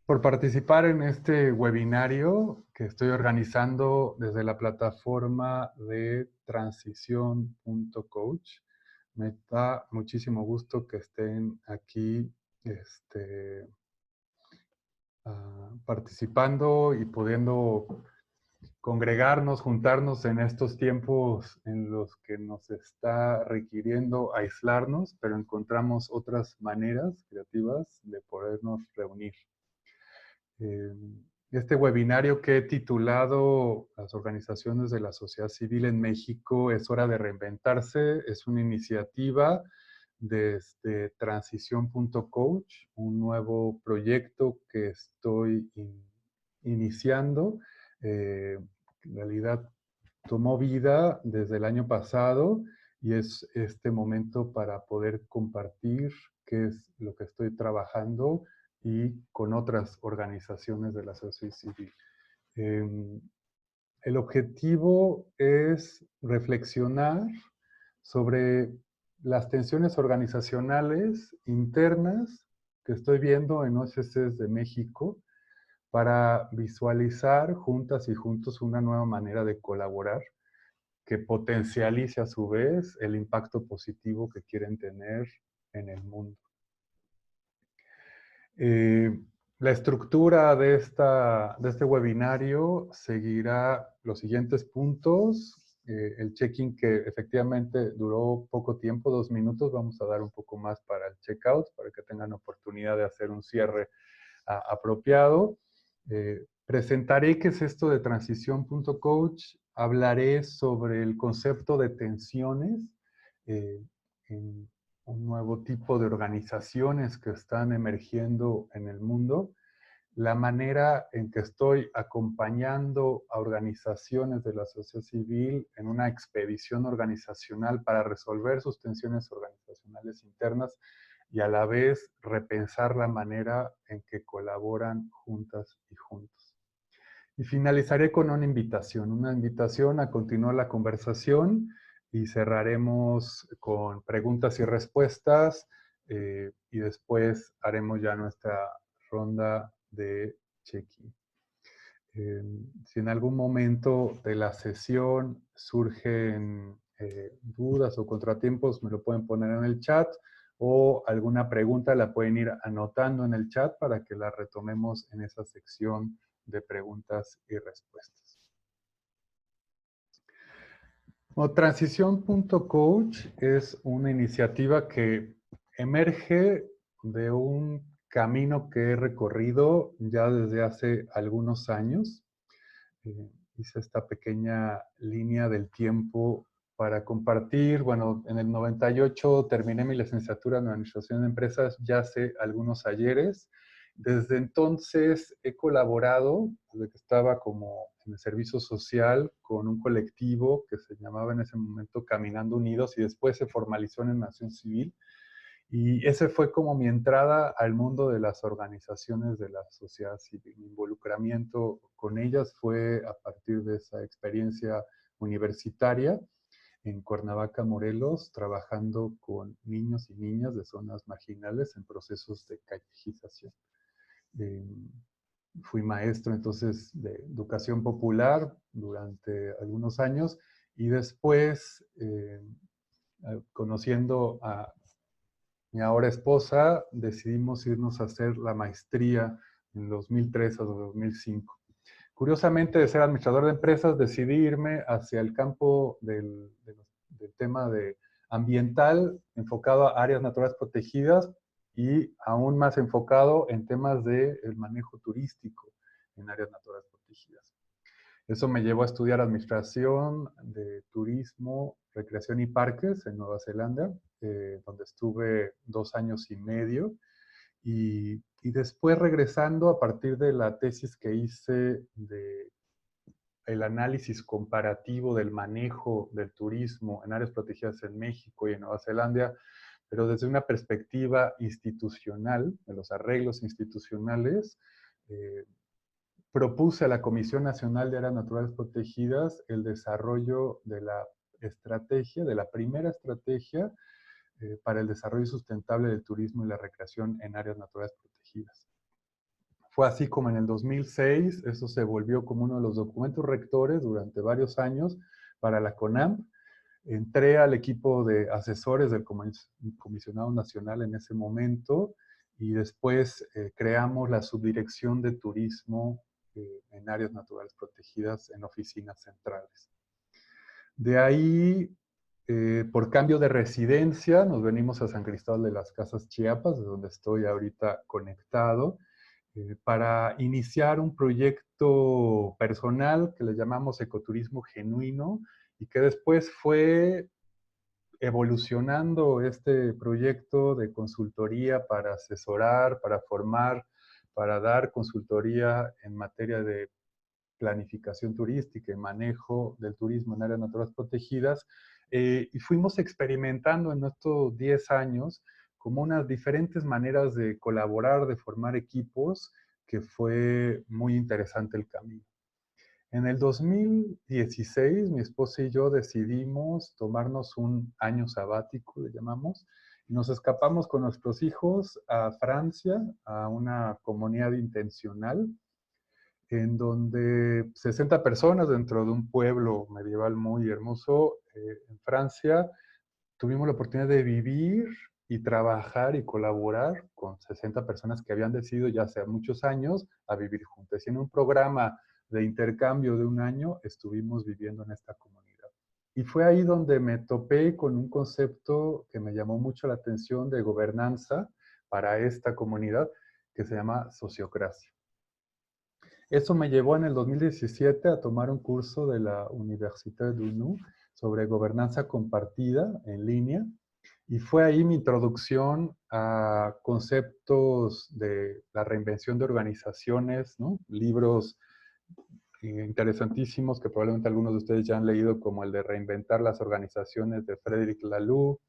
por participar en este webinario que estoy organizando desde la plataforma de transición.coach. Me da muchísimo gusto que estén aquí este, participando y pudiendo congregarnos, juntarnos en estos tiempos en los que nos está requiriendo aislarnos, pero encontramos otras maneras creativas de podernos reunir. Eh, este webinario que he titulado Las organizaciones de la sociedad civil en México es hora de reinventarse, es una iniciativa desde transición.coach, un nuevo proyecto que estoy iniciando. En realidad tomó vida desde el año pasado y es este momento para poder compartir qué es lo que estoy trabajando y con otras organizaciones de la sociedad civil. Eh, el objetivo es reflexionar sobre las tensiones organizacionales internas que estoy viendo en OSCs de México para visualizar juntas y juntos una nueva manera de colaborar que potencialice a su vez el impacto positivo que quieren tener en el mundo. Eh, la estructura de este webinario seguirá los siguientes puntos. El check-in que efectivamente duró poco tiempo, 2 minutos, vamos a dar un poco más para el check-out, para que tengan oportunidad de hacer un cierre apropiado. Presentaré qué es esto de transición.coach, hablaré sobre el concepto de tensiones en un nuevo tipo de organizaciones que están emergiendo en el mundo, la manera en que estoy acompañando a organizaciones de la sociedad civil en una expedición organizacional para resolver sus tensiones organizacionales internas y a la vez repensar la manera en que colaboran juntas y juntos. Y finalizaré con una invitación a continuar la conversación y cerraremos con preguntas y respuestas y después haremos ya nuestra ronda de check-in. Si en algún momento de la sesión surgen dudas o contratiempos, me lo pueden poner en el chat o alguna pregunta la pueden ir anotando en el chat para que la retomemos en esa sección de preguntas y respuestas. Bueno, transición.coach es una iniciativa que emerge de un camino que he recorrido ya desde hace algunos años. Hice esta pequeña línea del tiempo para compartir. Bueno, en el 98 terminé mi licenciatura en Administración de Empresas ya hace algunos ayeres. Desde entonces he colaborado, desde que estaba como en el servicio social, con un colectivo que se llamaba en ese momento Caminando Unidos y después se formalizó en Nación Civil. Y ese fue como mi entrada al mundo de las organizaciones de la sociedad civil. Mi involucramiento con ellas fue a partir de esa experiencia universitaria en Cuernavaca, Morelos, trabajando con niños y niñas de zonas marginales en procesos de callejización. Eh, Fui maestro entonces de educación popular durante algunos años y después, conociendo a mi ahora esposa, decidimos irnos a hacer la maestría en 2003 a 2005. Curiosamente, de ser administrador de empresas, decidí irme hacia el campo del tema de ambiental, enfocado a áreas naturales protegidas y aún más enfocado en temas del manejo turístico en áreas naturales protegidas. Eso me llevó a estudiar administración de turismo, recreación y parques en Nueva Zelanda, donde estuve 2 años y medio. Y después regresando a partir de la tesis que hice de el análisis comparativo del manejo del turismo en áreas protegidas en México y en Nueva Zelanda, pero desde una perspectiva institucional, de los arreglos institucionales, propuse a la Comisión Nacional de Áreas Naturales Protegidas el desarrollo de la estrategia, de la primera estrategia para el desarrollo sustentable del turismo y la recreación en áreas naturales protegidas. Fue así como en el 2006, eso se volvió como uno de los documentos rectores durante varios años para la CONAMP. Entré al equipo de asesores del comisionado nacional en ese momento y después creamos la subdirección de turismo en áreas naturales protegidas en oficinas centrales. De ahí, por cambio de residencia, nos venimos a San Cristóbal de las Casas, Chiapas, de donde estoy ahorita conectado, para iniciar un proyecto personal que le llamamos Ecoturismo Genuino y que después fue evolucionando este proyecto de consultoría para asesorar, para formar, para dar consultoría en materia de planificación turística y manejo del turismo en áreas naturales protegidas. Y fuimos experimentando en estos 10 años como unas diferentes maneras de colaborar, de formar equipos, que fue muy interesante el camino. En el 2016, mi esposa y yo decidimos tomarnos un año sabático, le llamamos, y nos escapamos con nuestros hijos a Francia, a una comunidad intencional, en donde 60 personas dentro de un pueblo medieval muy hermoso en Francia, tuvimos la oportunidad de vivir y trabajar y colaborar con 60 personas que habían decidido ya hace muchos años a vivir juntas. Y en un programa de intercambio de un año estuvimos viviendo en esta comunidad. Y fue ahí donde me topé con un concepto que me llamó mucho la atención de gobernanza para esta comunidad, que se llama sociocracia. Eso me llevó en el 2017 a tomar un curso de la Université d'Unu sobre gobernanza compartida en línea. Y fue ahí mi introducción a conceptos de la reinvención de organizaciones, ¿no? Libros interesantísimos que probablemente algunos de ustedes ya han leído, como el de Reinventar las organizaciones de Frédéric Laloux,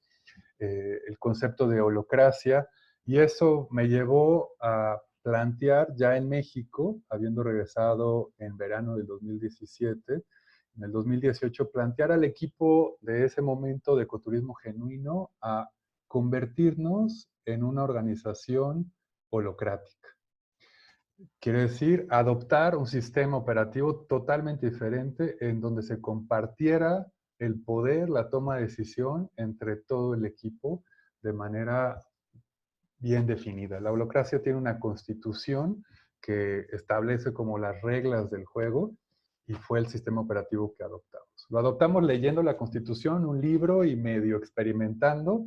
el concepto de holocracia, y eso me llevó a plantear ya en México, habiendo regresado en verano del 2017, en el 2018, plantear al equipo de ese momento de ecoturismo genuino a convertirnos en una organización holocrática. Quiere decir, adoptar un sistema operativo totalmente diferente en donde se compartiera el poder, la toma de decisión entre todo el equipo de manera bien definida. La holocracia tiene una constitución que establece como las reglas del juego y fue el sistema operativo que adoptamos. Lo adoptamos leyendo la constitución, un libro y medio experimentando.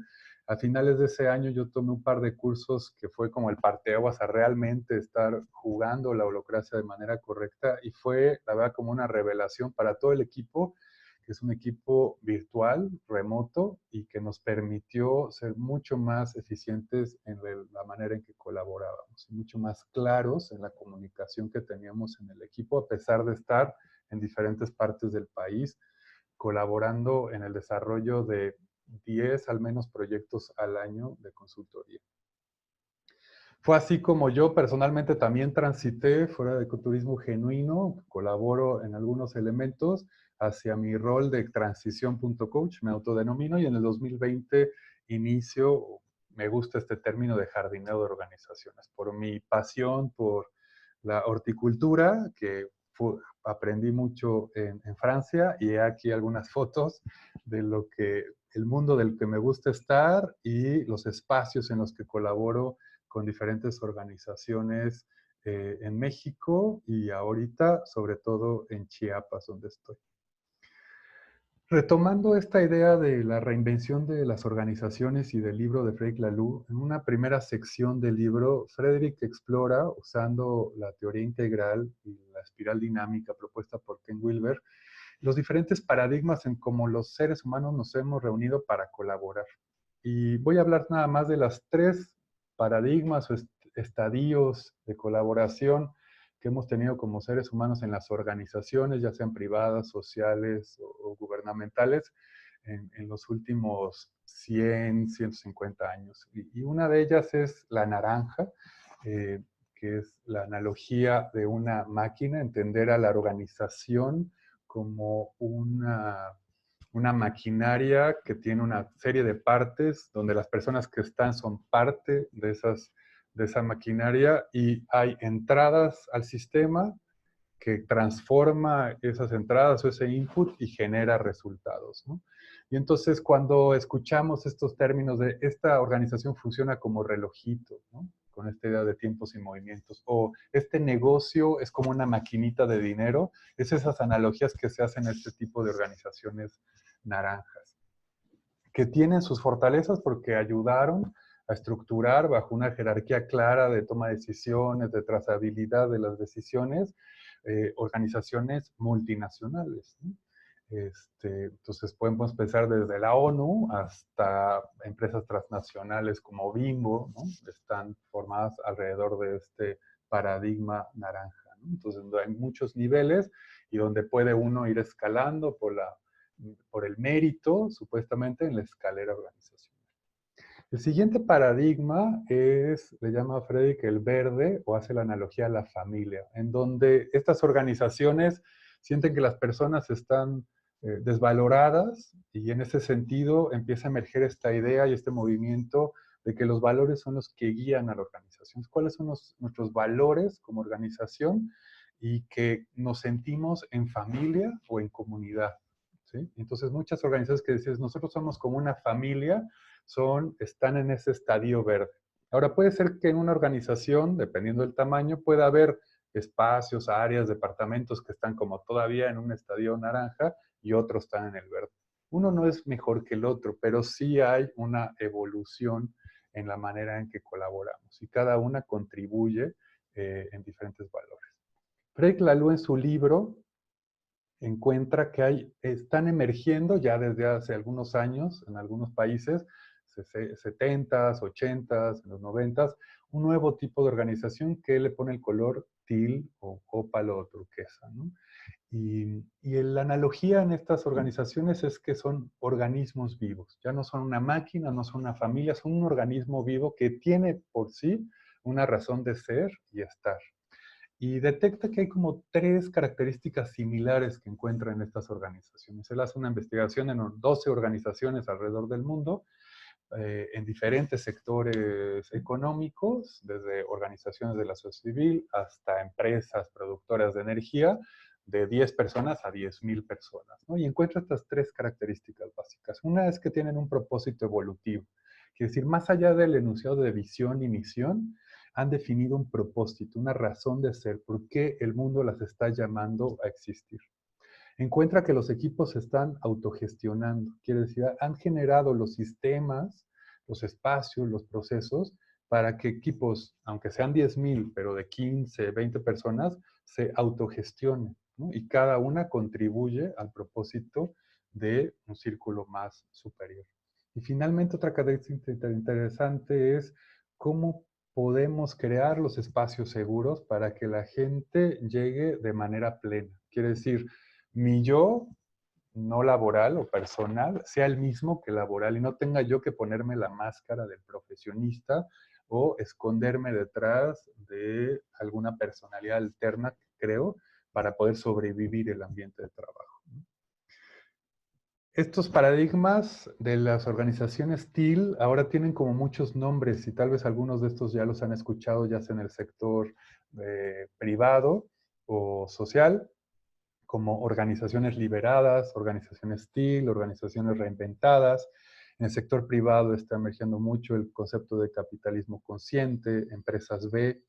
A finales de ese año yo tomé un par de cursos que fue como el parteaguas a realmente estar jugando la holocracia de manera correcta y fue, la verdad, como una revelación para todo el equipo, que es un equipo virtual, remoto, y que nos permitió ser mucho más eficientes en la manera en que colaborábamos, mucho más claros en la comunicación que teníamos en el equipo, a pesar de estar en diferentes partes del país, colaborando en el desarrollo de 10 al menos proyectos al año de consultoría. Fue así como yo personalmente también transité fuera de ecoturismo genuino, colaboro en algunos elementos hacia mi rol de transición.coach, me autodenomino, y en el 2020 inicio, me gusta este término de jardinero de organizaciones, por mi pasión por la horticultura, que aprendí mucho en Francia, y he aquí algunas fotos de lo que, el mundo del que me gusta estar y los espacios en los que colaboro con diferentes organizaciones en México y ahorita, sobre todo en Chiapas, donde estoy. Retomando esta idea de la reinvención de las organizaciones y del libro de Frédéric Laloux, en una primera sección del libro, Frédéric explora, usando la teoría integral y la espiral dinámica propuesta por Ken Wilber, los diferentes paradigmas en cómo los seres humanos nos hemos reunido para colaborar. Y voy a hablar nada más de las 3 paradigmas o estadios de colaboración que hemos tenido como seres humanos en las organizaciones, ya sean privadas, sociales o gubernamentales, en los últimos 100, 150 años. Y una de ellas es la naranja, que es la analogía de una máquina, entender a la organización como una maquinaria que tiene una serie de partes donde las personas que están son parte de de esa maquinaria y hay entradas al sistema que transforma esas entradas o ese input y genera resultados, ¿no? Y entonces cuando escuchamos estos términos de esta organización funciona como relojito, ¿no? Con esta idea de tiempos y movimientos, o este negocio es como una maquinita de dinero, es esas analogías que se hacen a este tipo de organizaciones naranjas, que tienen sus fortalezas porque ayudaron a estructurar bajo una jerarquía clara de toma de decisiones, de trazabilidad de las decisiones, organizaciones multinacionales, ¿no? Entonces podemos pensar desde la ONU hasta empresas transnacionales como Bimbo, ¿no? Están formadas alrededor de este paradigma naranja, ¿no? Entonces hay muchos niveles y donde puede uno ir escalando por el mérito, supuestamente, en la escalera organizacional. El siguiente paradigma es, le llama Frederick el verde, o hace la analogía a la familia, en donde estas organizaciones sienten que las personas están desvaloradas y en ese sentido empieza a emerger esta idea y este movimiento de que los valores son los que guían a la organización. ¿Cuáles son nuestros valores como organización? Y que nos sentimos en familia o en comunidad, ¿sí? Entonces muchas organizaciones que decís, nosotros somos como una familia, están en ese estadio verde. Ahora, puede ser que en una organización, dependiendo del tamaño, pueda haber espacios, áreas, departamentos que están como todavía en un estadio naranja y otros están en el verde. Uno no es mejor que el otro, pero sí hay una evolución en la manera en que colaboramos y cada una contribuye en diferentes valores. Frederick Laloux en su libro encuentra que están emergiendo ya desde hace algunos años en algunos países, 70s, 80s, en los 90s, un nuevo tipo de organización que le pone el color teal o ópalo o turquesa, ¿no? Y la analogía en estas organizaciones es que son organismos vivos. Ya no son una máquina, no son una familia, son un organismo vivo que tiene por sí una razón de ser y estar. Y detecta que hay como 3 características similares que encuentra en estas organizaciones. Él hace una investigación en 12 organizaciones alrededor del mundo, en diferentes sectores económicos, desde organizaciones de la sociedad civil hasta empresas productoras de energía, de 10 personas a 10,000 personas, ¿no? Y encuentra estas 3 características básicas. Una es que tienen un propósito evolutivo, quiere decir, más allá del enunciado de visión y misión, han definido un propósito, una razón de ser, por qué el mundo las está llamando a existir. Encuentra que los equipos se están autogestionando, quiere decir, han generado los sistemas, los espacios, los procesos, para que equipos, aunque sean 10,000, pero de 15, 20 personas, se autogestionen, ¿no? Y cada una contribuye al propósito de un círculo más superior. Y finalmente, otra característica interesante es cómo podemos crear los espacios seguros para que la gente llegue de manera plena. Quiere decir, mi yo no laboral o personal sea el mismo que laboral y no tenga yo que ponerme la máscara del profesionista o esconderme detrás de alguna personalidad alterna, creo, para poder sobrevivir el ambiente de trabajo. Estos paradigmas de las organizaciones TIL ahora tienen como muchos nombres y tal vez algunos de estos ya los han escuchado ya sea en el sector privado o social, como organizaciones liberadas, organizaciones TIL, organizaciones reinventadas. En el sector privado está emergiendo mucho el concepto de capitalismo consciente, empresas B,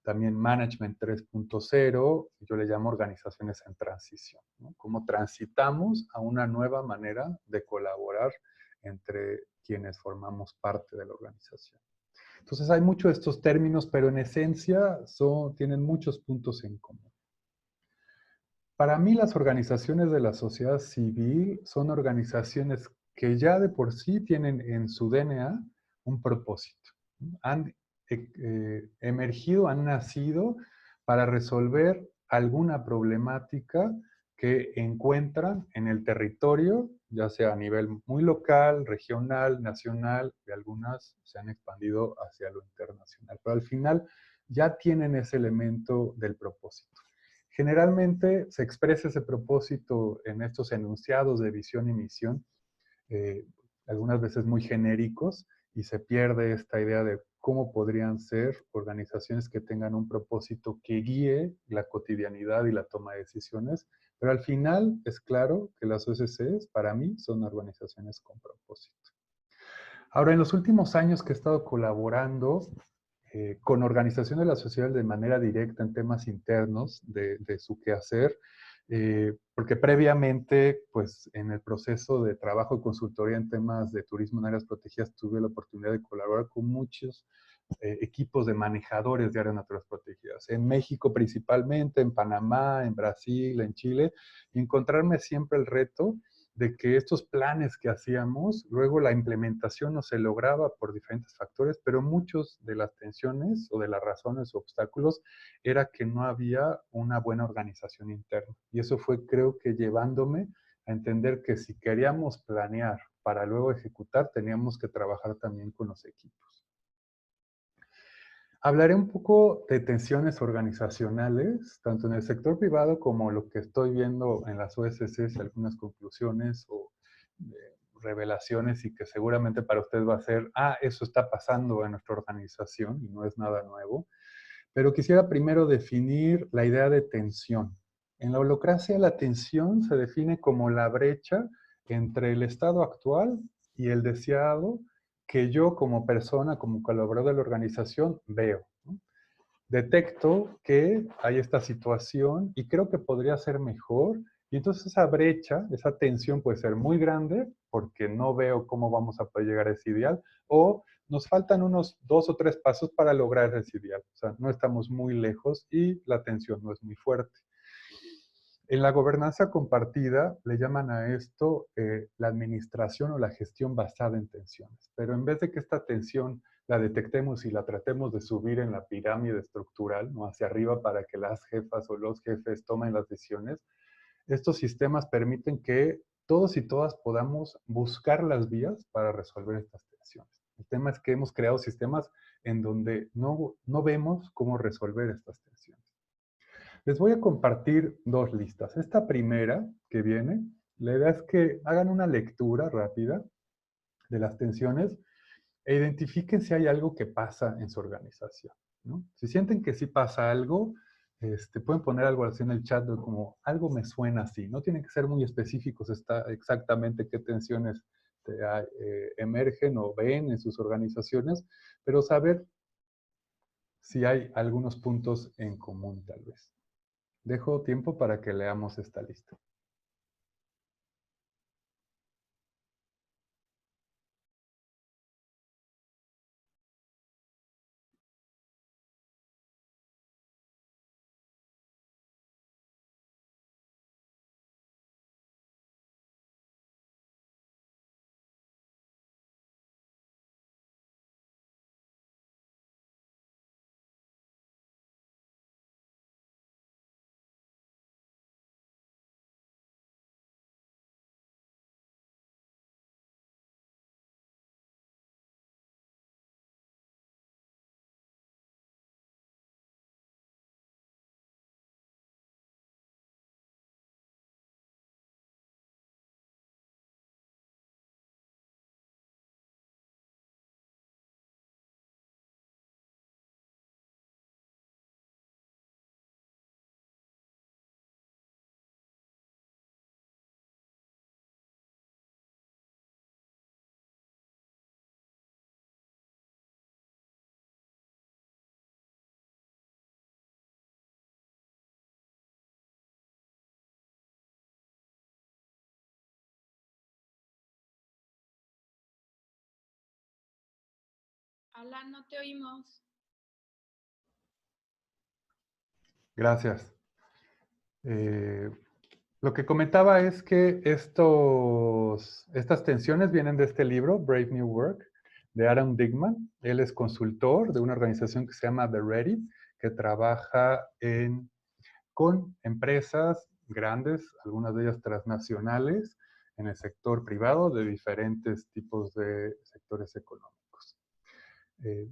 también Management 3.0, yo le llamo organizaciones en transición, ¿no? Cómo transitamos a una nueva manera de colaborar entre quienes formamos parte de la organización. Entonces hay muchos de estos términos, pero en esencia tienen muchos puntos en común. Para mí las organizaciones de la sociedad civil son organizaciones que ya de por sí tienen en su DNA un propósito. Han emergido, han nacido para resolver alguna problemática que encuentran en el territorio, ya sea a nivel muy local, regional, nacional, y algunas se han expandido hacia lo internacional. Pero al final ya tienen ese elemento del propósito. Generalmente se expresa ese propósito en estos enunciados de visión y misión, algunas veces muy genéricos, y se pierde esta idea de cómo podrían ser organizaciones que tengan un propósito que guíe la cotidianidad y la toma de decisiones, pero al final es claro que las OSCs para mí son organizaciones con propósito. Ahora, en los últimos años que he estado colaborando con organizaciones de la sociedad de manera directa en temas internos de su quehacer, porque previamente, pues en el proceso de trabajo y consultoría en temas de turismo en áreas protegidas, tuve la oportunidad de colaborar con muchos equipos de manejadores de áreas naturales protegidas, en México principalmente, en Panamá, en Brasil, en Chile, y encontrarme siempre el reto de que estos planes que hacíamos, luego la implementación no se lograba por diferentes factores, pero muchos de las tensiones o de las razones o obstáculos era que no había una buena organización interna. Y eso fue, creo que, llevándome a entender que si queríamos planear para luego ejecutar, teníamos que trabajar también con los equipos. Hablaré un poco de tensiones organizacionales, tanto en el sector privado como lo que estoy viendo en las OSCs y algunas conclusiones o revelaciones y que seguramente para usted va a ser, eso está pasando en nuestra organización y no es nada nuevo. Pero quisiera primero definir la idea de tensión. En la holacracia, la tensión se define como la brecha entre el estado actual y el deseado que yo como persona, como colaborador de la organización, veo, ¿no? Detecto que hay esta situación y creo que podría ser mejor. Y entonces esa brecha, esa tensión puede ser muy grande porque no veo cómo vamos a poder llegar a ese ideal, o nos faltan unos 2 o 3 pasos para lograr ese ideal. O sea, no estamos muy lejos y la tensión no es muy fuerte. En la gobernanza compartida le llaman a esto la administración o la gestión basada en tensiones. Pero en vez de que esta tensión la detectemos y la tratemos de subir en la pirámide estructural, ¿no?, hacia arriba para que las jefas o los jefes tomen las decisiones, estos sistemas permiten que todos y todas podamos buscar las vías para resolver estas tensiones. El tema es que hemos creado sistemas en donde no vemos cómo resolver estas tensiones. Les voy a compartir dos listas. Esta primera que viene, la idea es que hagan una lectura rápida de las tensiones e identifiquen si hay algo que pasa en su organización, ¿no? Si sienten que sí pasa algo, pueden poner algo así en el chat como algo me suena así. No tienen que ser muy específicos exactamente qué tensiones emergen o ven en sus organizaciones, pero saber si hay algunos puntos en común tal vez. Dejo tiempo para que leamos esta lista. Alan, no te oímos. Gracias. Lo que comentaba es que estas tensiones vienen de este libro, Brave New Work, de Aaron Dignan. Él es consultor de una organización que se llama The Ready, que trabaja con empresas grandes, algunas de ellas transnacionales, en el sector privado de diferentes tipos de sectores económicos.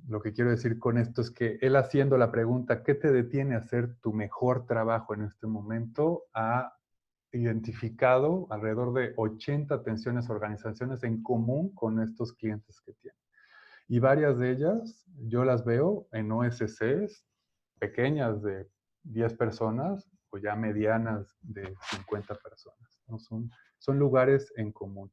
Lo que quiero decir con esto es que él, haciendo la pregunta, ¿qué te detiene a hacer tu mejor trabajo en este momento?, ha identificado alrededor de 80 tensiones organizaciones en común con estos clientes que tienen. Y varias de ellas yo las veo en OSCs pequeñas de 10 personas o ya medianas de 50 personas, ¿no? Son lugares en común.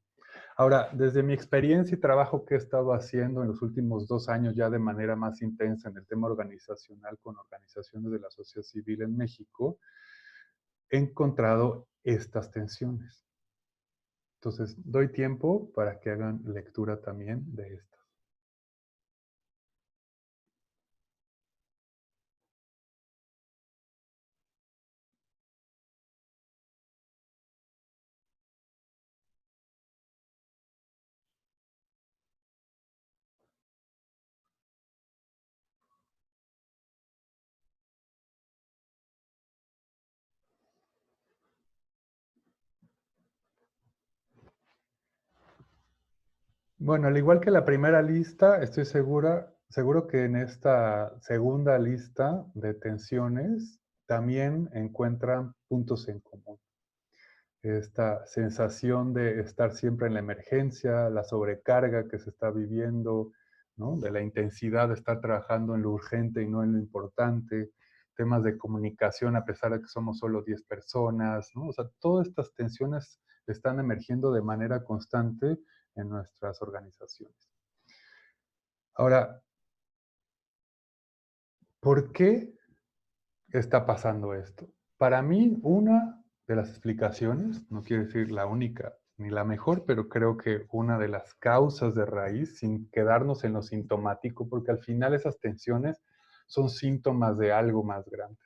Ahora, desde mi experiencia y trabajo que he estado haciendo en los últimos 2 años ya de manera más intensa en el tema organizacional con organizaciones de la sociedad civil en México, he encontrado estas tensiones. Entonces, doy tiempo para que hagan lectura también de esto. Bueno, al igual que la primera lista, estoy seguro que en esta segunda lista de tensiones también encuentran puntos en común. Esta sensación de estar siempre en la emergencia, la sobrecarga que se está viviendo, ¿no? De la intensidad de estar trabajando en lo urgente y no en lo importante, temas de comunicación a pesar de que somos solo 10 personas, ¿no? O sea, todas estas tensiones están emergiendo de manera constante en nuestras organizaciones. Ahora, ¿por qué está pasando esto? Para mí, una de las explicaciones, no quiero decir la única ni la mejor, pero creo que una de las causas de raíz, sin quedarnos en lo sintomático, porque al final esas tensiones son síntomas de algo más grande.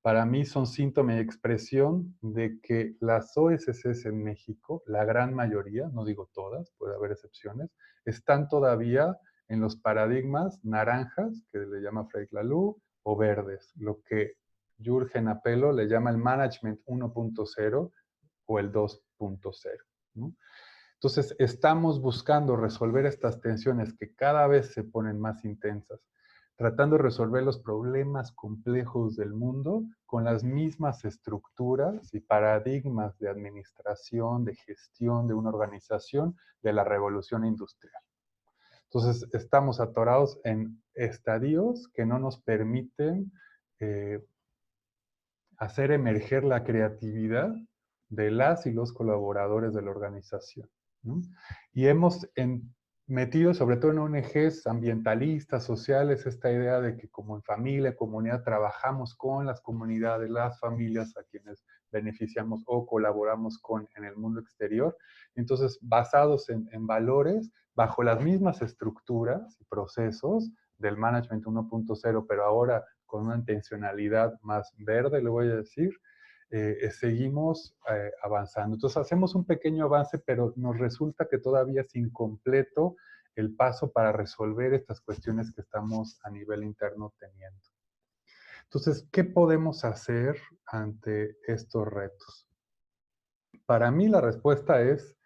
Para mí son síntoma y expresión de que las OSCs en México, la gran mayoría, no digo todas, puede haber excepciones, están todavía en los paradigmas naranjas, que le llama Frederic Laloux, o verdes, lo que Jürgen Apelo le llama el Management 1.0 o el 2.0, ¿no? Entonces, estamos buscando resolver estas tensiones que cada vez se ponen más intensas, tratando de resolver los problemas complejos del mundo con las mismas estructuras y paradigmas de administración, de gestión de una organización de la revolución industrial. Entonces, estamos atorados en estadios que no nos permiten eh, hacer emerger la creatividad de las y los colaboradores de la organización, ¿no? Y hemos metido, sobre todo en ONGs ambientalistas, sociales, esta idea de que como en familia, comunidad, trabajamos con las comunidades, las familias a quienes beneficiamos o colaboramos con en el mundo exterior. Entonces, basados en valores, bajo las mismas estructuras y procesos del Management 1.0, pero ahora con una intencionalidad más verde, le voy a decir, seguimos avanzando. Entonces hacemos un pequeño avance, pero nos resulta que todavía es incompleto el paso para resolver estas cuestiones que estamos a nivel interno teniendo. Entonces, ¿qué podemos hacer ante estos retos? Para mí la respuesta es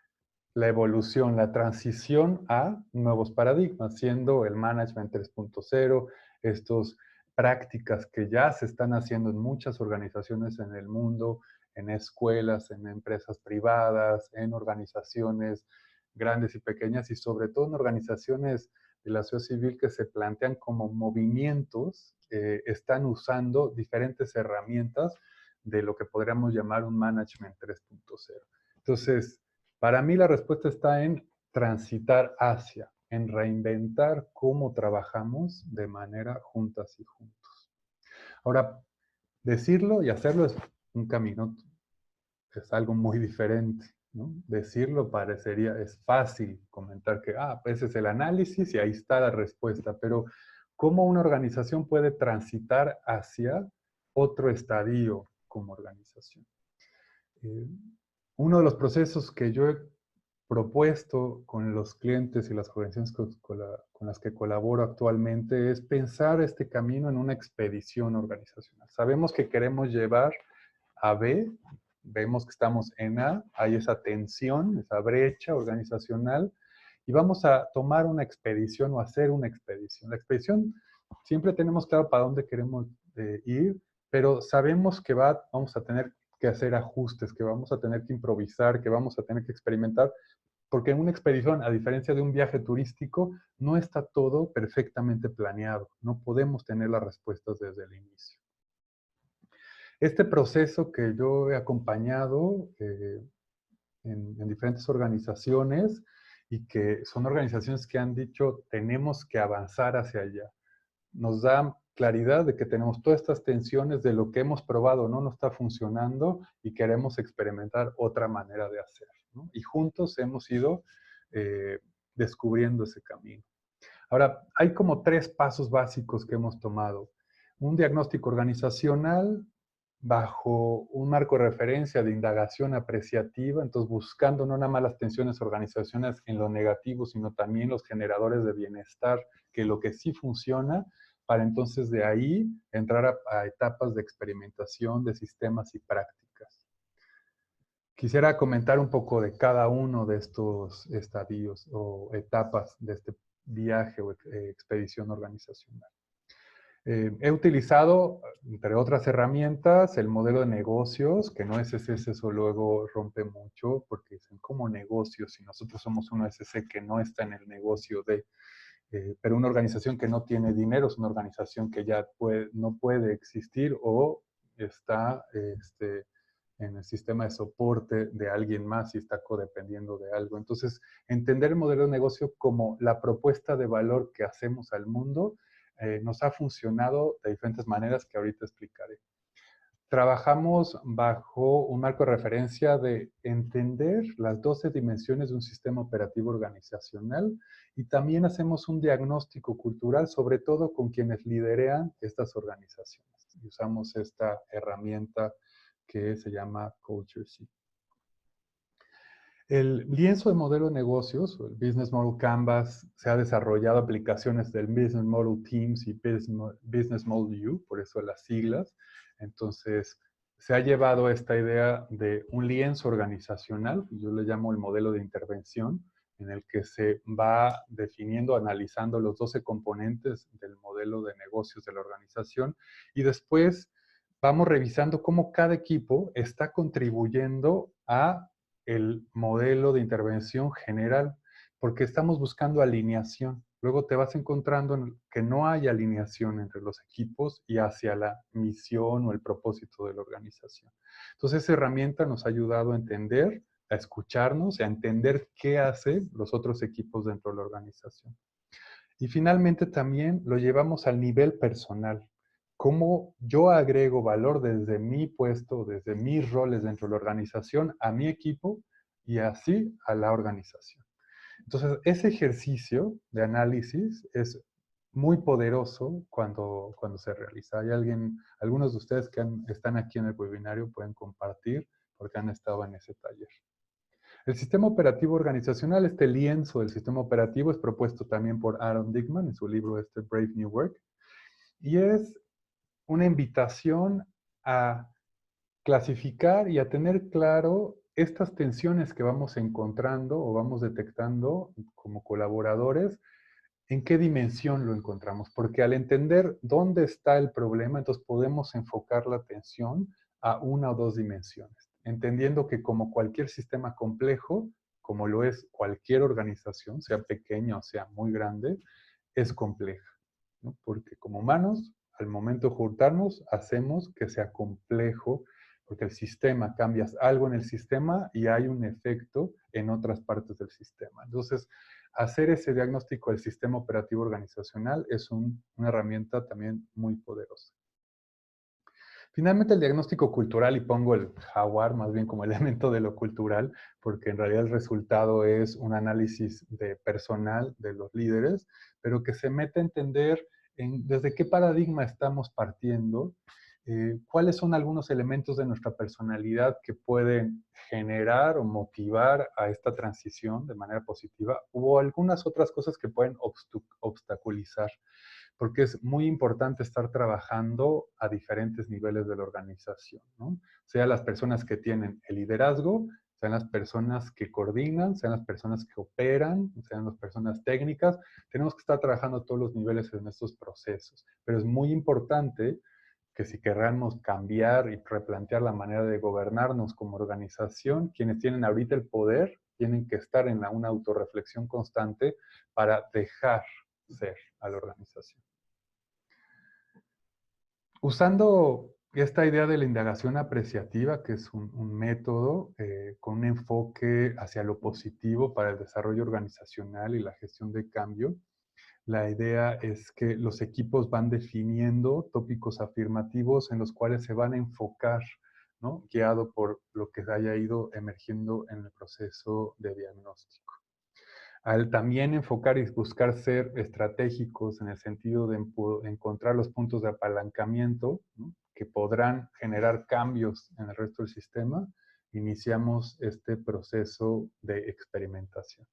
la evolución, la transición a nuevos paradigmas, siendo el Management 3.0, estos prácticas que ya se están haciendo en muchas organizaciones en el mundo, en escuelas, en empresas privadas, en organizaciones grandes y pequeñas y sobre todo en organizaciones de la sociedad civil que se plantean como movimientos, están usando diferentes herramientas de lo que podríamos llamar un Management 3.0. Entonces, para mí la respuesta está en transitar hacia, en reinventar cómo trabajamos de manera juntas y juntos. Ahora, decirlo y hacerlo es un camino, es algo muy diferente, ¿no? Decirlo parecería, es fácil comentar que, ese es el análisis y ahí está la respuesta, pero ¿cómo una organización puede transitar hacia otro estadio como organización? Eh, Uno de los procesos que yo he propuesto con los clientes y las organizaciones con las que colaboro actualmente es pensar este camino en una expedición organizacional. Sabemos que queremos llevar a B, vemos que estamos en A, hay esa tensión, esa brecha organizacional, y vamos a tomar una expedición o hacer una expedición. La expedición siempre tenemos claro para dónde queremos ir, pero sabemos que vamos a tener que hacer ajustes, que vamos a tener que improvisar, que vamos a tener que experimentar, Porque en una expedición, a diferencia de un viaje turístico, no está todo perfectamente planeado. No podemos tener las respuestas desde el inicio. Este proceso que yo he acompañado en diferentes organizaciones y que son organizaciones que han dicho tenemos que avanzar hacia allá. Nos da claridad de que tenemos todas estas tensiones de lo que hemos probado no nos está funcionando y queremos experimentar otra manera de hacer, ¿no? Y juntos hemos ido eh, descubriendo ese camino. Ahora, hay como 3 pasos básicos que hemos tomado. Un diagnóstico organizacional bajo un marco de referencia de indagación apreciativa, entonces buscando no nada más las tensiones organizacionales en lo negativo, sino también los generadores de bienestar, que lo que sí funciona, para entonces de ahí entrar a etapas de experimentación de sistemas y prácticas. Quisiera comentar un poco de cada uno de estos estadios o etapas de este viaje o expedición organizacional. He utilizado, entre otras herramientas, el modelo de negocios, que no es ese, eso luego rompe mucho, porque dicen, como negocios, si nosotros somos una SC que no está en el negocio de, pero una organización que no tiene dinero es una organización que ya no puede existir o está en el sistema de soporte de alguien más y está codependiendo de algo. Entonces, entender el modelo de negocio como la propuesta de valor que hacemos al mundo nos ha funcionado de diferentes maneras que ahorita explicaré. Trabajamos bajo un marco de referencia de entender las 12 dimensiones de un sistema operativo organizacional y también hacemos un diagnóstico cultural, sobre todo con quienes liderean estas organizaciones. Y usamos esta herramienta que se llama Culture Sheet. El lienzo de modelo de negocios, el Business Model Canvas, se ha desarrollado aplicaciones del Business Model Teams y Business Model U, por eso las siglas. Entonces, se ha llevado esta idea de un lienzo organizacional, yo le llamo el modelo de intervención, en el que se va definiendo, analizando los 12 componentes del modelo de negocios de la organización y después vamos revisando cómo cada equipo está contribuyendo a el modelo de intervención general, porque estamos buscando alineación. Luego te vas encontrando que no hay alineación entre los equipos y hacia la misión o el propósito de la organización. Entonces, esa herramienta nos ha ayudado a entender, a escucharnos, a entender qué hacen los otros equipos dentro de la organización. Y finalmente también lo llevamos al nivel personal. Cómo yo agrego valor desde mi puesto, desde mis roles dentro de la organización, a mi equipo y así a la organización. Entonces, ese ejercicio de análisis es muy poderoso cuando se realiza. Hay algunos de ustedes que están aquí en el webinario pueden compartir porque han estado en ese taller. El sistema operativo organizacional, este lienzo del sistema operativo es propuesto también por Aaron Dickman en su libro Brave New Work y es una invitación a clasificar y a tener claro estas tensiones que vamos encontrando o vamos detectando como colaboradores, en qué dimensión lo encontramos. Porque al entender dónde está el problema, entonces podemos enfocar la atención a una o dos dimensiones. Entendiendo que como cualquier sistema complejo, como lo es cualquier organización, sea pequeña o sea muy grande, es compleja, ¿no? Porque como humanos, al momento de juntarnos, hacemos que sea complejo, porque el sistema, cambias algo en el sistema y hay un efecto en otras partes del sistema. Entonces, hacer ese diagnóstico del sistema operativo organizacional es una herramienta también muy poderosa. Finalmente, el diagnóstico cultural, y pongo el jaguar más bien como elemento de lo cultural, porque en realidad el resultado es un análisis de personal de los líderes, pero que se mete a entender desde qué paradigma estamos partiendo, cuáles son algunos elementos de nuestra personalidad que pueden generar o motivar a esta transición de manera positiva, o algunas otras cosas que pueden obstaculizar, porque es muy importante estar trabajando a diferentes niveles de la organización, ¿no? Sea las personas que tienen el liderazgo, sean las personas que coordinan, sean las personas que operan, sean las personas técnicas. Tenemos que estar trabajando a todos los niveles en estos procesos, pero es muy importante que si querramos cambiar y replantear la manera de gobernarnos como organización, quienes tienen ahorita el poder tienen que estar en una autorreflexión constante para dejar ser a la organización. Usando esta idea de la indagación apreciativa, que es un método con un enfoque hacia lo positivo para el desarrollo organizacional y la gestión de cambio, la idea es que los equipos van definiendo tópicos afirmativos en los cuales se van a enfocar, ¿no? Guiado por lo que haya ido emergiendo en el proceso de diagnóstico. Al también enfocar y buscar ser estratégicos en el sentido de encontrar los puntos de apalancamiento, ¿no? Que podrán generar cambios en el resto del sistema, iniciamos este proceso de experimentación.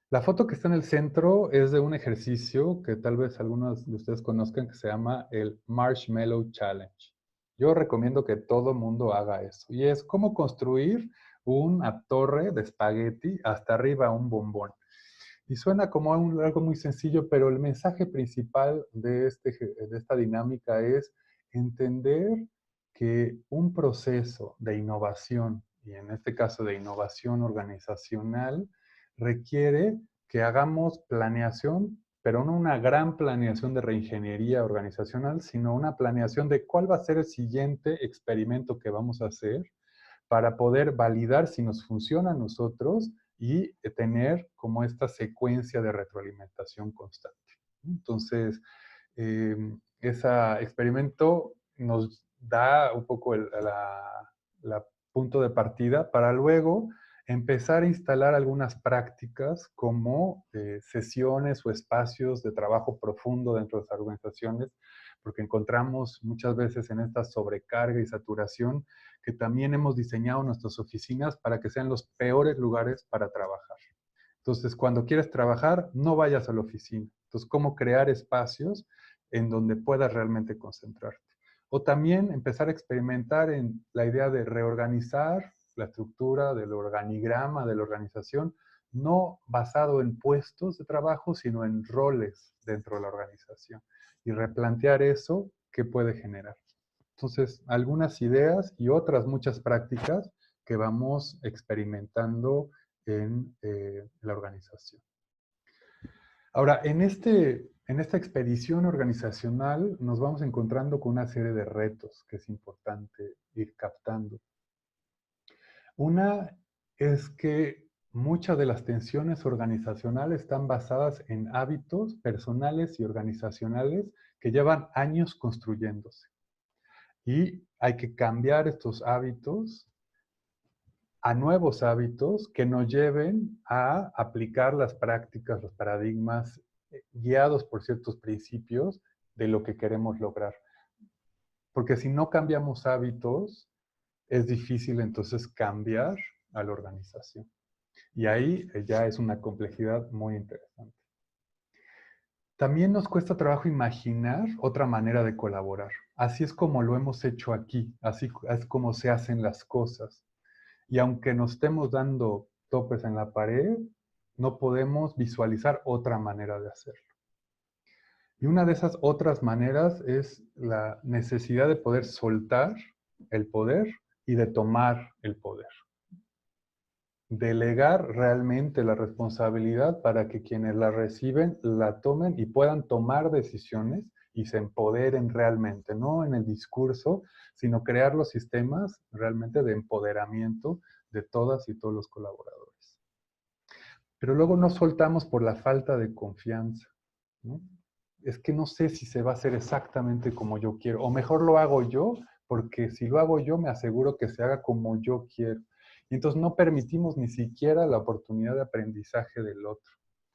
La foto que está en el centro es de un ejercicio que tal vez algunos de ustedes conozcan que se llama el Marshmallow Challenge. Yo recomiendo que todo mundo haga eso. Y es cómo construir una torre de espagueti hasta arriba un bombón. Y suena como algo muy sencillo, pero el mensaje principal de esta dinámica es entender que un proceso de innovación, y en este caso de innovación organizacional, requiere que hagamos planeación, pero no una gran planeación de reingeniería organizacional, sino una planeación de cuál va a ser el siguiente experimento que vamos a hacer para poder validar si nos funciona a nosotros y tener como esta secuencia de retroalimentación constante. Entonces, ese experimento nos da un poco la punto de partida para luego empezar a instalar algunas prácticas como sesiones o espacios de trabajo profundo dentro de las organizaciones, porque encontramos muchas veces en esta sobrecarga y saturación que también hemos diseñado nuestras oficinas para que sean los peores lugares para trabajar. Entonces, cuando quieres trabajar, no vayas a la oficina. Entonces, ¿cómo crear espacios en donde puedas realmente concentrarte? O también empezar a experimentar en la idea de reorganizar la estructura del organigrama de la organización, no basado en puestos de trabajo, sino en roles dentro de la organización. Y replantear eso, ¿qué puede generar? Entonces, algunas ideas y otras muchas prácticas que vamos experimentando en la organización. Ahora, en esta expedición organizacional nos vamos encontrando con una serie de retos que es importante ir captando. Una es que muchas de las tensiones organizacionales están basadas en hábitos personales y organizacionales que llevan años construyéndose. Y hay que cambiar estos hábitos a nuevos hábitos que nos lleven a aplicar las prácticas, los paradigmas guiados por ciertos principios de lo que queremos lograr. Porque si no cambiamos hábitos, es difícil entonces cambiar a la organización. Y ahí ya es una complejidad muy interesante. También nos cuesta trabajo imaginar otra manera de colaborar. Así es como lo hemos hecho aquí, así es como se hacen las cosas. Y aunque nos estemos dando topes en la pared, no podemos visualizar otra manera de hacerlo. Y una de esas otras maneras es la necesidad de poder soltar el poder y de tomar el poder. Delegar realmente la responsabilidad para que quienes la reciben la tomen y puedan tomar decisiones y se empoderen realmente, no en el discurso, sino crear los sistemas realmente de empoderamiento de todas y todos los colaboradores. Pero luego nos soltamos por la falta de confianza, ¿no? Es que no sé si se va a hacer exactamente como yo quiero, o mejor lo hago yo, porque si lo hago yo me aseguro que se haga como yo quiero. Y entonces no permitimos ni siquiera la oportunidad de aprendizaje del otro.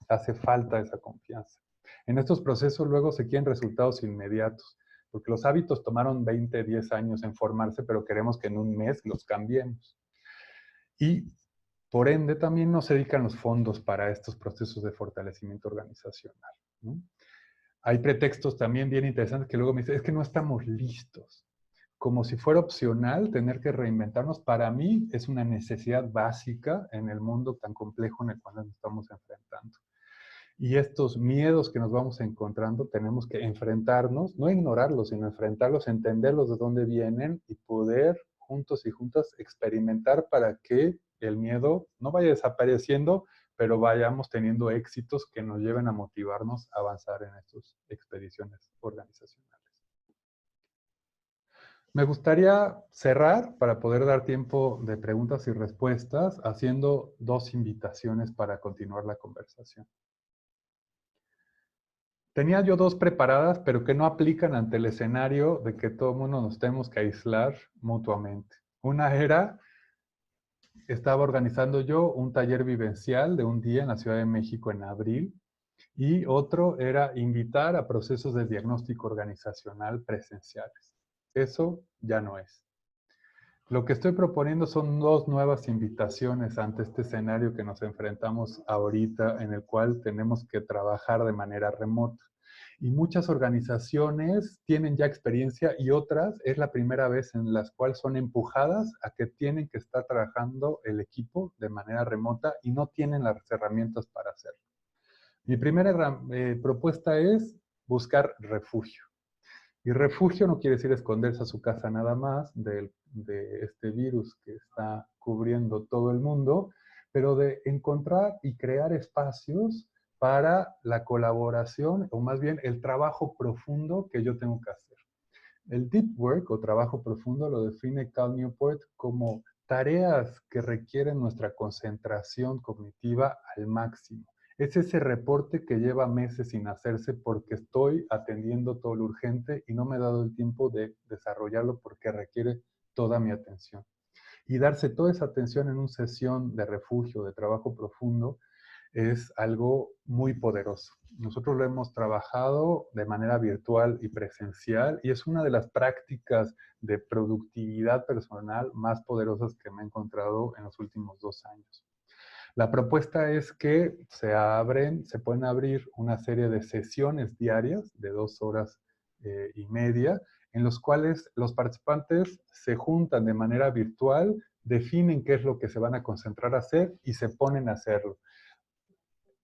Hace falta esa confianza. En estos procesos luego se quieren resultados inmediatos, porque los hábitos tomaron 20, 10 años en formarse, pero queremos que en un mes los cambiemos. Y por ende también no se dedican los fondos para estos procesos de fortalecimiento organizacional, ¿no? Hay pretextos también bien interesantes que luego me dicen, es que no estamos listos. Como si fuera opcional tener que reinventarnos, para mí es una necesidad básica en el mundo tan complejo en el cual nos estamos enfrentando. Y estos miedos que nos vamos encontrando, tenemos que enfrentarnos, no ignorarlos, sino enfrentarlos, entenderlos de dónde vienen y poder juntos y juntas experimentar para que el miedo no vaya desapareciendo, pero vayamos teniendo éxitos que nos lleven a motivarnos a avanzar en estas expediciones organizacionales. Me gustaría cerrar para poder dar tiempo de preguntas y respuestas haciendo dos invitaciones para continuar la conversación. Tenía yo dos preparadas, pero que no aplican ante el escenario de que todo el mundo nos tenemos que aislar mutuamente. Una era, estaba organizando yo un taller vivencial de un día en la Ciudad de México en abril, y otro era invitar a procesos de diagnóstico organizacional presenciales. Eso ya no es. Lo que estoy proponiendo son dos nuevas invitaciones ante este escenario que nos enfrentamos ahorita, en el cual tenemos que trabajar de manera remota. Y muchas organizaciones tienen ya experiencia y otras es la primera vez en las cuales son empujadas a que tienen que estar trabajando el equipo de manera remota y no tienen las herramientas para hacerlo. Mi primera propuesta es buscar refugio. Y refugio no quiere decir esconderse a su casa nada más de este virus que está cubriendo todo el mundo, pero de encontrar y crear espacios para la colaboración, o más bien el trabajo profundo que yo tengo que hacer. El deep work o trabajo profundo lo define Cal Newport como tareas que requieren nuestra concentración cognitiva al máximo. Es ese reporte que lleva meses sin hacerse porque estoy atendiendo todo lo urgente y no me he dado el tiempo de desarrollarlo porque requiere toda mi atención. Y darse toda esa atención en una sesión de refugio, de trabajo profundo, es algo muy poderoso. Nosotros lo hemos trabajado de manera virtual y presencial y es una de las prácticas de productividad personal más poderosas que me he encontrado en los últimos 2 años. La propuesta es que se pueden abrir una serie de sesiones diarias de 2 horas y media, en los cuales los participantes se juntan de manera virtual, definen qué es lo que se van a concentrar a hacer y se ponen a hacerlo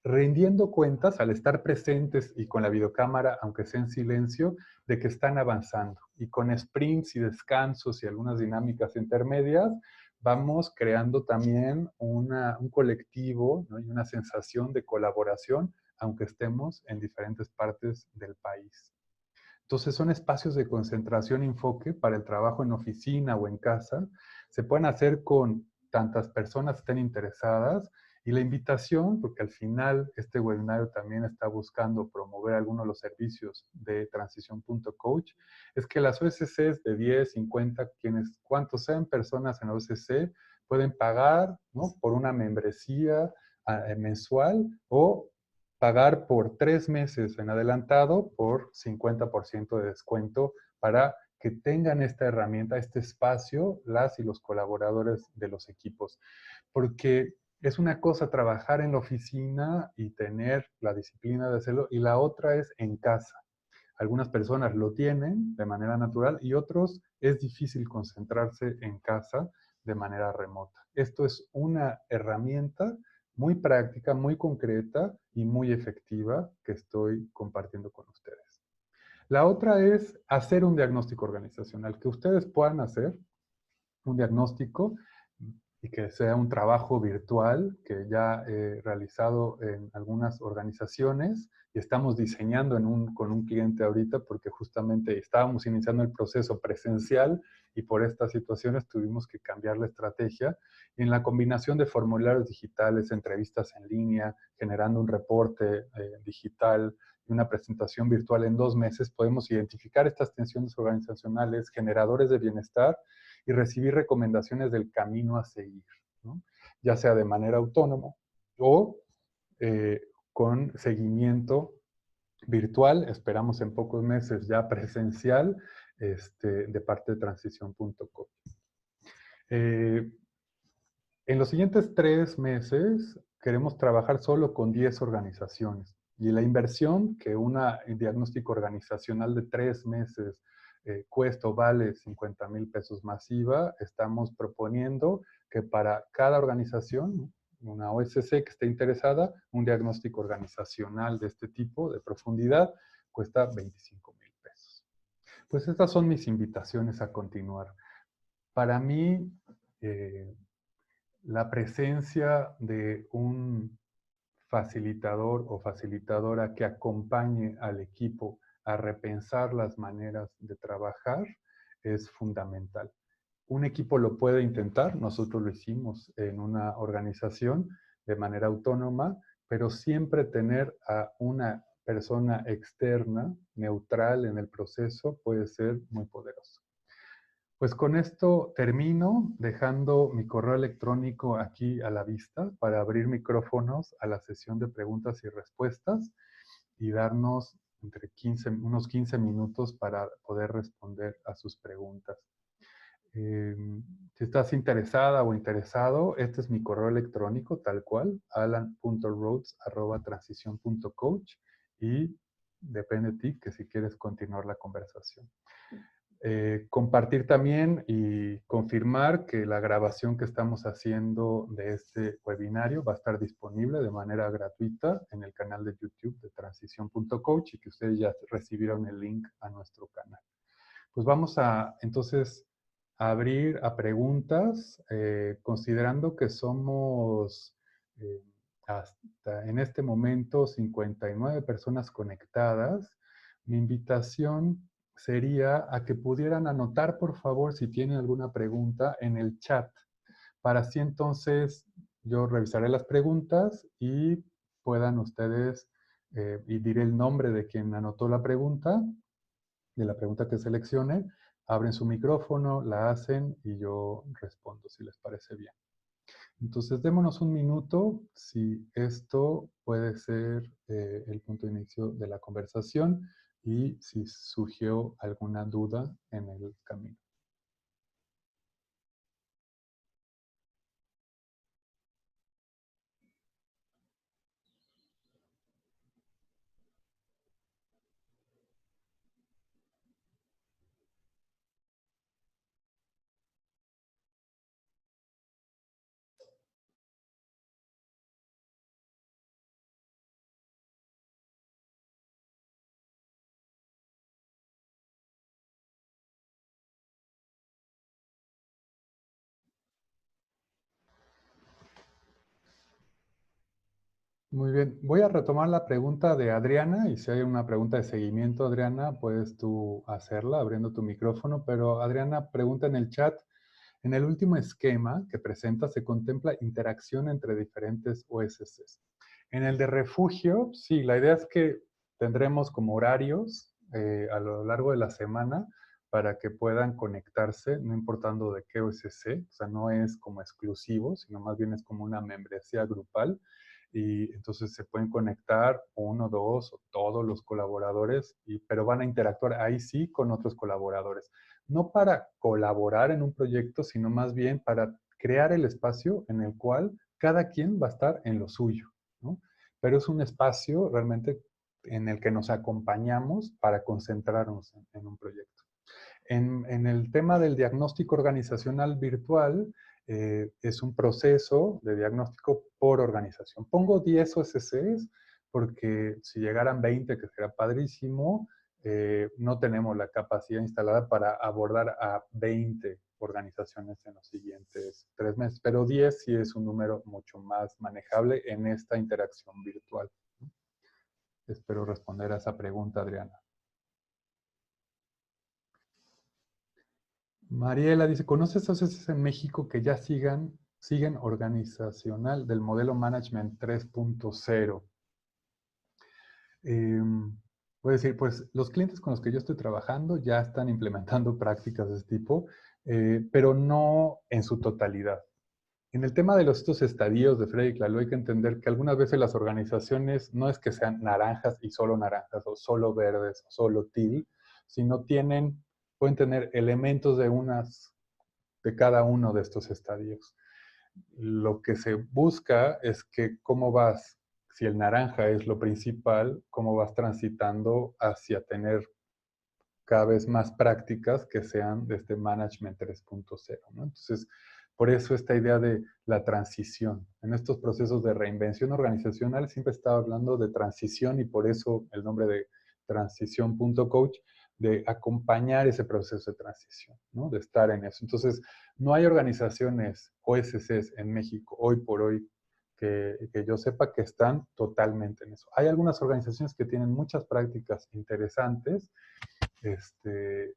rindiendo cuentas al estar presentes y con la videocámara, aunque sea en silencio, de que están avanzando. Y con sprints y descansos y algunas dinámicas intermedias, vamos creando también un colectivo, ¿no? Y una sensación de colaboración, aunque estemos en diferentes partes del país. Entonces son espacios de concentración y enfoque para el trabajo en oficina o en casa. Se pueden hacer con tantas personas que estén interesadas y la invitación, porque al final este webinario también está buscando promover algunos de los servicios de transición.coach, es que las OSCs de 10, 50, cuantos sean personas en la OSC, pueden pagar, ¿no?, por una membresía mensual o pagar por 3 meses en adelantado por 50% de descuento para que tengan esta herramienta, este espacio, las y los colaboradores de los equipos. Porque es una cosa trabajar en la oficina y tener la disciplina de hacerlo, y la otra es en casa. Algunas personas lo tienen de manera natural y otros es difícil concentrarse en casa de manera remota. Esto es una herramienta muy práctica, muy concreta y muy efectiva que estoy compartiendo con ustedes. La otra es hacer un diagnóstico organizacional, que ustedes puedan hacer un diagnóstico y que sea un trabajo virtual que ya he realizado en algunas organizaciones y estamos diseñando con un cliente ahorita porque justamente estábamos iniciando el proceso presencial y por estas situaciones tuvimos que cambiar la estrategia. Y en la combinación de formularios digitales, entrevistas en línea, generando un reporte digital y una presentación virtual en 2 meses, podemos identificar estas tensiones organizacionales, generadores de bienestar y recibir recomendaciones del camino a seguir, ¿no? Ya sea de manera autónoma o con seguimiento virtual, esperamos en pocos meses ya presencial, de parte de transición.com. En los siguientes 3 meses queremos trabajar solo con 10 organizaciones y la inversión que un diagnóstico organizacional de 3 meses cuesta o vale 50,000 pesos masiva, estamos proponiendo que para cada organización, una OSC que esté interesada, un diagnóstico organizacional de este tipo, de profundidad, cuesta 25,000 pesos. Pues estas son mis invitaciones a continuar. Para mí, la presencia de un facilitador o facilitadora que acompañe al equipo a repensar las maneras de trabajar es fundamental. Un equipo lo puede intentar, nosotros lo hicimos en una organización de manera autónoma, pero siempre tener a una persona externa, neutral en el proceso, puede ser muy poderoso. Pues con esto termino dejando mi correo electrónico aquí a la vista para abrir micrófonos a la sesión de preguntas y respuestas y darnos unos 15 minutos para poder responder a sus preguntas. Si estás interesada o interesado, este es mi correo electrónico tal cual, alan.rhodes@transición.coach, y depende de ti que si quieres continuar la conversación. Compartir también y confirmar que la grabación que estamos haciendo de este webinario va a estar disponible de manera gratuita en el canal de YouTube de transición.coach y que ustedes ya recibieron el link a nuestro canal. Pues vamos a entonces abrir a preguntas, considerando que somos hasta en este momento 59 personas conectadas. Mi invitación sería a que pudieran anotar, por favor, si tienen alguna pregunta en el chat. Para así entonces yo revisaré las preguntas y puedan ustedes, y diré el nombre de quien anotó la pregunta, de la pregunta que seleccione, abren su micrófono, la hacen y yo respondo si les parece bien. Entonces, démonos un minuto si esto puede ser el punto de inicio de la conversación y si surgió alguna duda en el camino. Muy bien, voy a retomar la pregunta de Adriana y si hay una pregunta de seguimiento, Adriana, puedes tú hacerla abriendo tu micrófono, pero Adriana pregunta en el chat, en el último esquema que presenta se contempla interacción entre diferentes OSCs. En el de refugio, sí, la idea es que tendremos como horarios a lo largo de la semana para que puedan conectarse, no importando de qué OSC, o sea, no es como exclusivo, sino más bien es como una membresía grupal y entonces se pueden conectar uno, dos o todos los colaboradores, pero van a interactuar ahí sí con otros colaboradores. No para colaborar en un proyecto, sino más bien para crear el espacio en el cual cada quien va a estar en lo suyo, ¿no? Pero es un espacio realmente en el que nos acompañamos para concentrarnos en un proyecto. En el tema del diagnóstico organizacional virtual, es un proceso de diagnóstico por organización. Pongo 10 OSCs porque si llegaran 20, que será padrísimo, no tenemos la capacidad instalada para abordar a 20 organizaciones en los siguientes 3 meses, pero 10 sí es un número mucho más manejable en esta interacción virtual. Espero responder a esa pregunta, Adriana. Mariela dice, ¿conoces OSCs en México que ya siguen organizacional del modelo Management 3.0? Voy a decir, pues los clientes con los que yo estoy trabajando ya están implementando prácticas de este tipo, pero no en su totalidad. En el tema de estos estadios de Frederick Laloux hay que entender que algunas veces las organizaciones no es que sean naranjas y solo naranjas, o solo verdes, o solo teal, sino pueden tener elementos de cada uno de estos estadios. Lo que se busca es que cómo vas, si el naranja es lo principal, cómo vas transitando hacia tener cada vez más prácticas que sean de este Management 3.0, ¿no? Entonces, por eso esta idea de la transición. En estos procesos de reinvención organizacional siempre estaba hablando de transición y por eso el nombre de transición.coach de acompañar ese proceso de transición, ¿no? De estar en eso. Entonces, no hay organizaciones OSCs en México hoy por hoy que yo sepa que están totalmente en eso. Hay algunas organizaciones que tienen muchas prácticas interesantes, que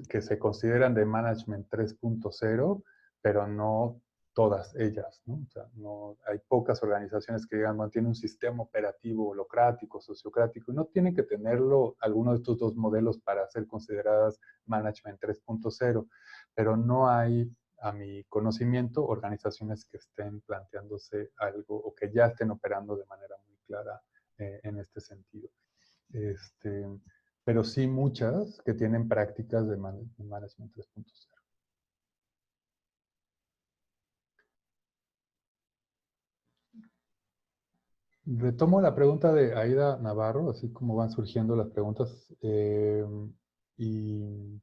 que se consideran de Management 3.0, pero no todas ellas, ¿no? O sea, no, hay pocas organizaciones que digan, mantienen un sistema operativo holocrático, sociocrático, y no tienen que tenerlo alguno de estos dos modelos para ser consideradas Management 3.0, pero no hay, a mi conocimiento, organizaciones que estén planteándose algo o que ya estén operando de manera muy clara en este sentido. Este, pero sí muchas que tienen prácticas de Management 3.0. Retomo la pregunta de Aida Navarro, así como van surgiendo las preguntas. Y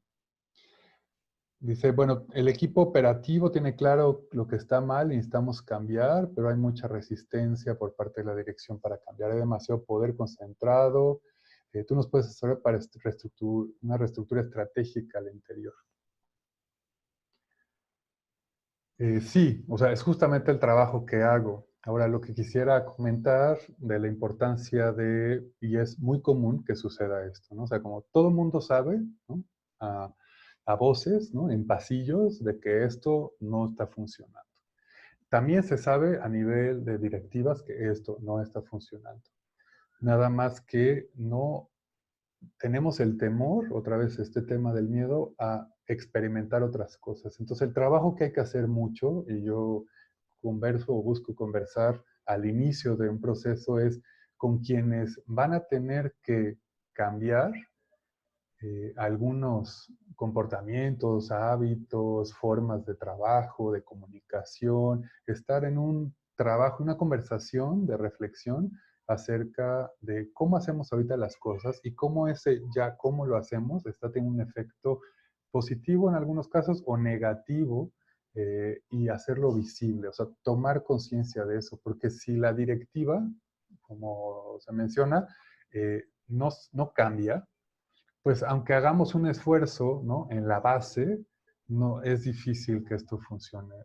dice, bueno, el equipo operativo tiene claro lo que está mal y necesitamos cambiar, pero hay mucha resistencia por parte de la dirección para cambiar. Hay demasiado poder concentrado. Tú nos puedes asesorar para una reestructura estratégica al interior. Sí, o sea, es justamente el trabajo que hago. Ahora, lo que quisiera comentar de la importancia de, y es muy común que suceda esto, ¿no? O sea, como todo el mundo sabe, ¿no? A, a voces, ¿no? En pasillos, de que esto no está funcionando. También se sabe a nivel de directivas que esto no está funcionando. Nada más que no tenemos el temor, otra vez este tema del miedo, a experimentar otras cosas. Entonces el trabajo que hay que hacer mucho, y yo converso o busco conversar al inicio de un proceso, es con quienes van a tener que cambiar algunos comportamientos, hábitos, formas de trabajo, de comunicación, estar en un trabajo, una conversación de reflexión acerca de cómo hacemos ahorita las cosas y cómo ese ya cómo lo hacemos está teniendo un efecto positivo en algunos casos o negativo, y hacerlo visible, o sea, tomar conciencia de eso, porque si la directiva, como se menciona, no cambia, pues aunque hagamos un esfuerzo, ¿no? En la base, no es difícil que esto funcione.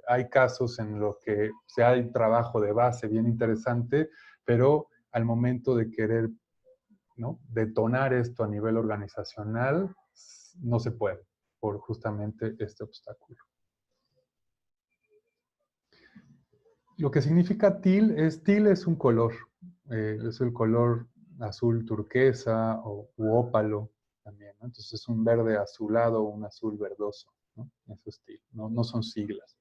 Hay casos en los que se hay trabajo de base bien interesante, pero al momento de querer, ¿no? Detonar esto a nivel organizacional, no se puede por justamente este obstáculo. Lo que significa teal es un color, es el color azul turquesa u ópalo también, ¿no? Entonces es un verde azulado o un azul verdoso, ¿no? Eso es teal, no son siglas.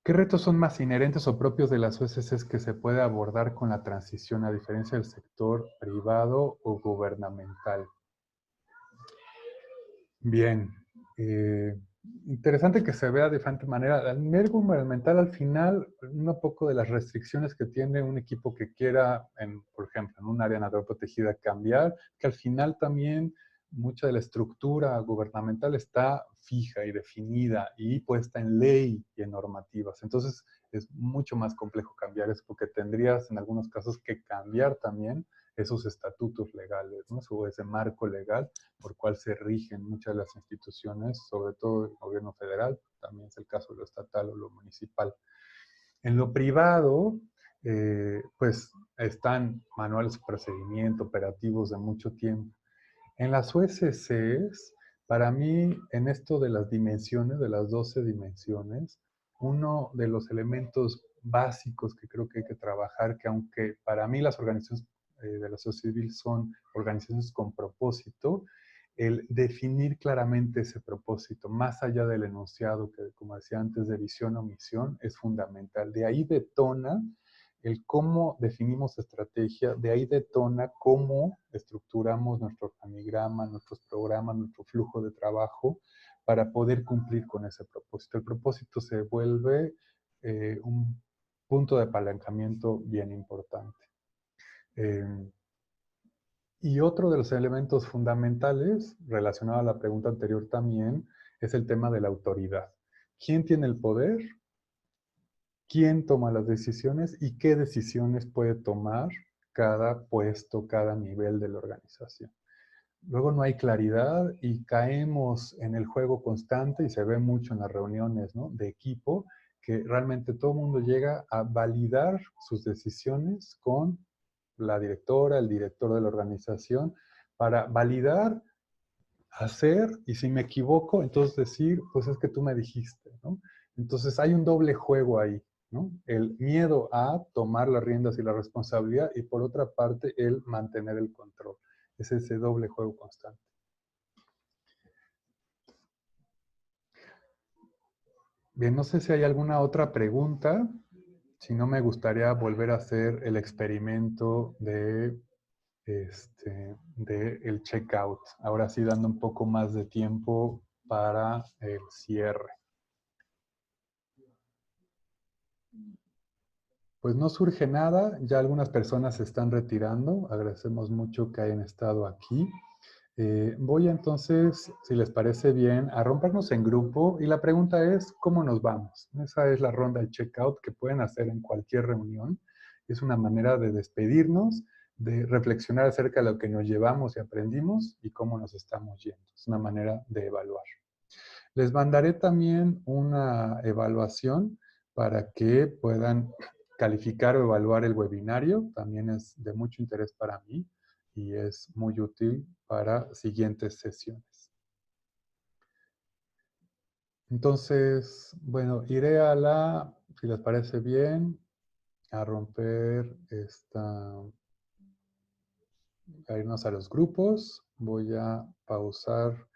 ¿Qué retos son más inherentes o propios de las OSCs que se puede abordar con la transición a diferencia del sector privado o gubernamental? Bien, interesante que se vea de diferente manera. El nivel gubernamental, al final, un poco de las restricciones que tiene un equipo que quiera, por ejemplo, en un área natural protegida cambiar, que al final también mucha de la estructura gubernamental está fija y definida y puesta en ley y en normativas. Entonces, es mucho más complejo cambiar eso porque tendrías en algunos casos que cambiar también esos estatutos legales, ¿no? O ese marco legal por cual se rigen muchas de las instituciones, sobre todo el gobierno federal, también es el caso de lo estatal o lo municipal. En lo privado, pues están manuales de procedimiento, operativos de mucho tiempo. En las USCs, para mí, en esto de las dimensiones, de las 12 dimensiones, uno de los elementos básicos que creo que hay que trabajar, que aunque para mí las organizaciones de la sociedad civil son organizaciones con propósito, el definir claramente ese propósito, más allá del enunciado que, como decía antes, de visión o misión, es fundamental. De ahí detona el cómo definimos estrategia, de ahí detona cómo estructuramos nuestro organigrama, nuestros programas, nuestro flujo de trabajo para poder cumplir con ese propósito. El propósito se vuelve un punto de apalancamiento bien importante. Y otro de los elementos fundamentales, relacionado a la pregunta anterior también, es el tema de la autoridad. ¿Quién tiene el poder? ¿Quién toma las decisiones y qué decisiones puede tomar cada puesto, cada nivel de la organización. Luego no hay claridad y caemos en el juego constante y se ve mucho en las reuniones, ¿no?, de equipo, que realmente todo el mundo llega a validar sus decisiones con la directora, el director de la organización, para validar, hacer, y si me equivoco, entonces decir, pues es que tú me dijiste, ¿no? Entonces hay un doble juego ahí, ¿no? El miedo a tomar las riendas y la responsabilidad y por otra parte el mantener el control. Es ese doble juego constante. Bien, no sé si hay alguna otra pregunta. Si no, me gustaría volver a hacer el experimento de el checkout. Ahora sí, dando un poco más de tiempo para el cierre. Pues no surge nada, ya algunas personas se están retirando. Agradecemos mucho que hayan estado aquí. Voy entonces, si les parece bien, a rompernos en grupo y la pregunta es, ¿cómo nos vamos? Esa es la ronda de checkout que pueden hacer en cualquier reunión. Es una manera de despedirnos, de reflexionar acerca de lo que nos llevamos y aprendimos y cómo nos estamos yendo. Es una manera de evaluar. Les mandaré también una evaluación para que puedan calificar o evaluar el webinario. También es de mucho interés para mí y es muy útil para siguientes sesiones. Entonces, bueno, iré si les parece bien, a romper a irnos a los grupos. Voy a pausar